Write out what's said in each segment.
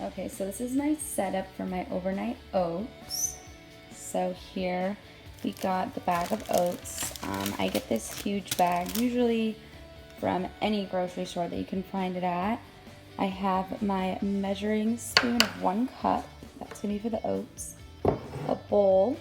Okay, so this is my setup for my overnight oats. So here we got the bag of oats. I get this huge bag, usually from any grocery store that you can find it at. I have my measuring spoon of 1 cup. That's gonna be for the oats. A bowl.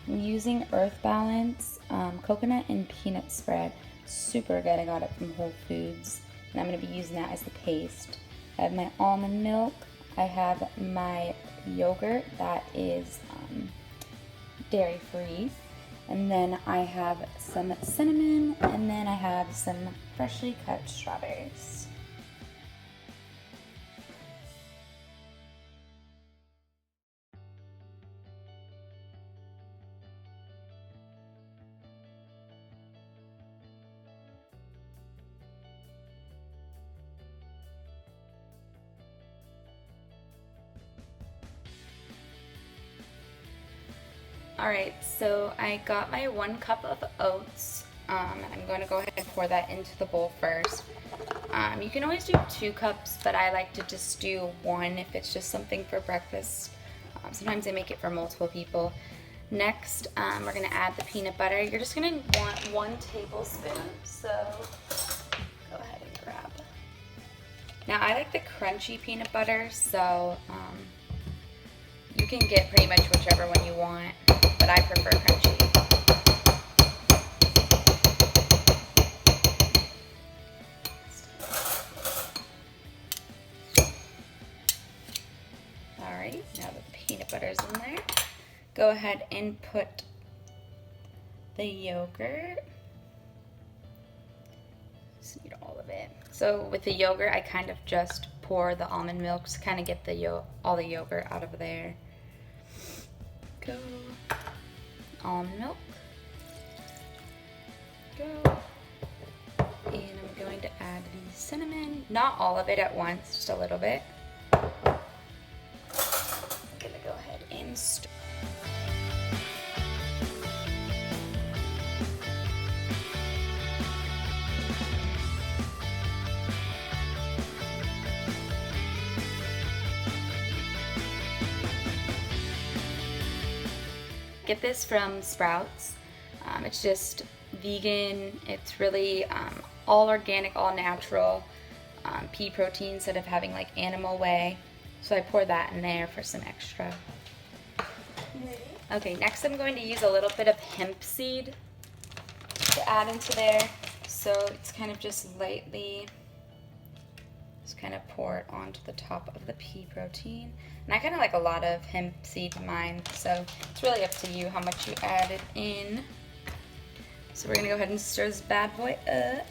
I'm using Earth Balance coconut and peanut spread. Super good. I got it from Whole Foods, and I'm gonna be using that as the paste. I have my almond milk. I have my yogurt that is dairy free. And then I have some cinnamon, and then I have some freshly cut strawberries. Alright, so I got my 1 cup of oats. I'm going to go ahead and pour that into the bowl first. You can always do 2 cups, but I like to just do 1 if it's just something for breakfast. Sometimes I make it for multiple people. Next, we're going to add the peanut butter. You're just going to want 1 tablespoon, so go ahead and grab. Now, I like the crunchy peanut butter, so you can get pretty much whichever one you want, but I prefer crunchy. Alright, now the peanut butter's in there. Go ahead and put the yogurt. Just need all of it. So with the yogurt, I kind of just pour the almond milk to kind of get the all the yogurt out of there. Go. Almond milk. Go. And I'm going to add the cinnamon. Not all of it at once, just a little bit. I'm gonna go ahead and stir. Get this from Sprouts. It's just vegan. It's really all organic, all natural pea protein instead of having like animal whey. So I pour that in there for some extra. Okay, next I'm going to use a little bit of hemp seed to add into there. So it's kind of just lightly, just kind of pour it onto the top of the pea protein. And I kind of like a lot of hemp seed in mine, so it's really up to you how much you add it in. So we're gonna go ahead and stir this bad boy up.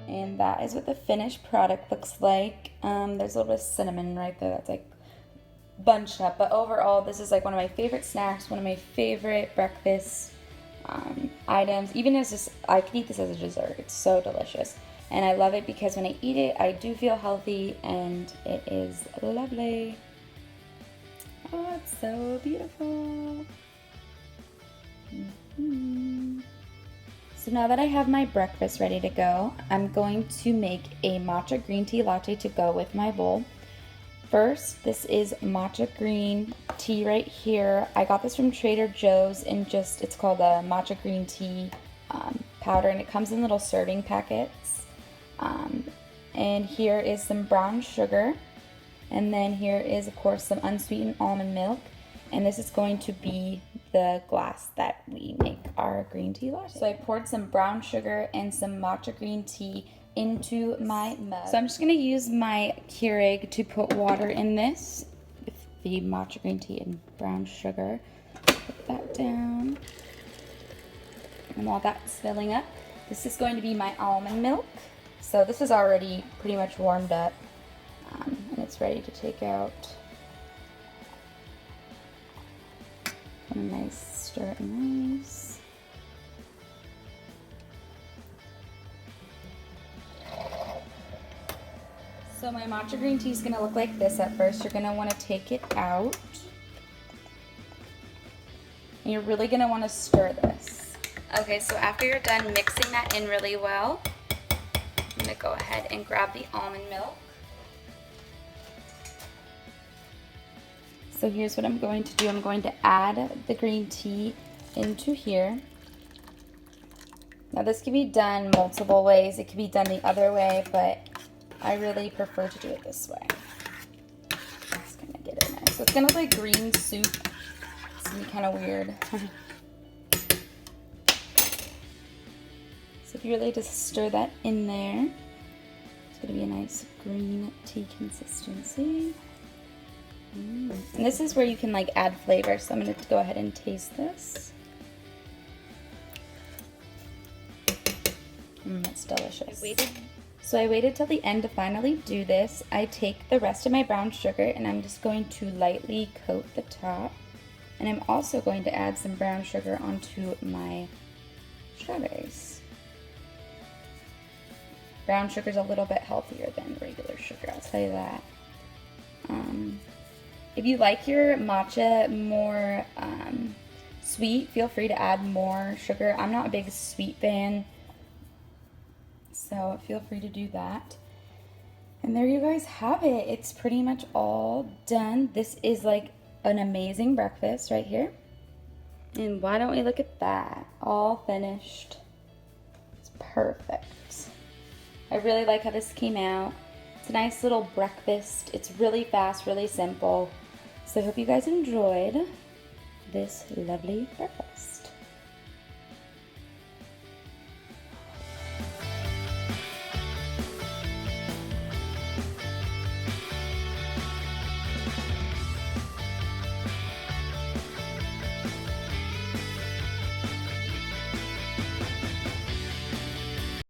And that is what the finished product looks like. There's a little bit of cinnamon right there that's like bunched up, but overall this is like one of my favorite snacks, one of my favorite breakfast items. Even as just, I could eat this as a dessert. It's so delicious, and I love it because when I eat it I do feel healthy and it is lovely. Oh, it's so beautiful. So now that I have my breakfast ready to go, I'm going to make a matcha green tea latte to go with my bowl. First, this is matcha green tea right here. I got this from Trader Joe's and it's called a matcha green tea powder, and it comes in little serving packets. And here is some brown sugar. And then here is, of course, some unsweetened almond milk. And this is going to be the glass that we make our green tea latte. So I poured some brown sugar and some matcha green tea into my mug. So I'm just gonna use my Keurig to put water in this with the matcha green tea and brown sugar. Put that down. And while that's filling up, this is going to be my almond milk. So this is already pretty much warmed up, and it's ready to take out. A nice stir it nice. So my matcha green tea is going to look like this at first. You're going to want to take it out. And you're really going to want to stir this. Okay, so after you're done mixing that in really well, I'm going to go ahead and grab the almond milk. So here's what I'm going to do. I'm going to add the green tea into here. Now this can be done multiple ways. It can be done the other way, but I really prefer to do it this way. Just gonna get it nice. So it's gonna look like green soup. It's gonna be kind of weird. So if you really just stir that in there, it's gonna be a nice green tea consistency. And this is where you can like add flavor. So I'm gonna go ahead and taste this. It's delicious. So I waited till the end to finally do this. I take the rest of my brown sugar and I'm just going to lightly coat the top. And I'm also going to add some brown sugar onto my strawberries. Brown sugar is a little bit healthier than regular sugar, I'll tell you that. If you like your matcha more sweet, feel free to add more sugar. I'm not a big sweet fan, so feel free to do that. And there you guys have it. It's pretty much all done. This is like an amazing breakfast right here. And why don't we look at that? All finished. It's perfect. I really like how this came out. It's a nice little breakfast. It's really fast, really simple. So I hope you guys enjoyed this lovely breakfast.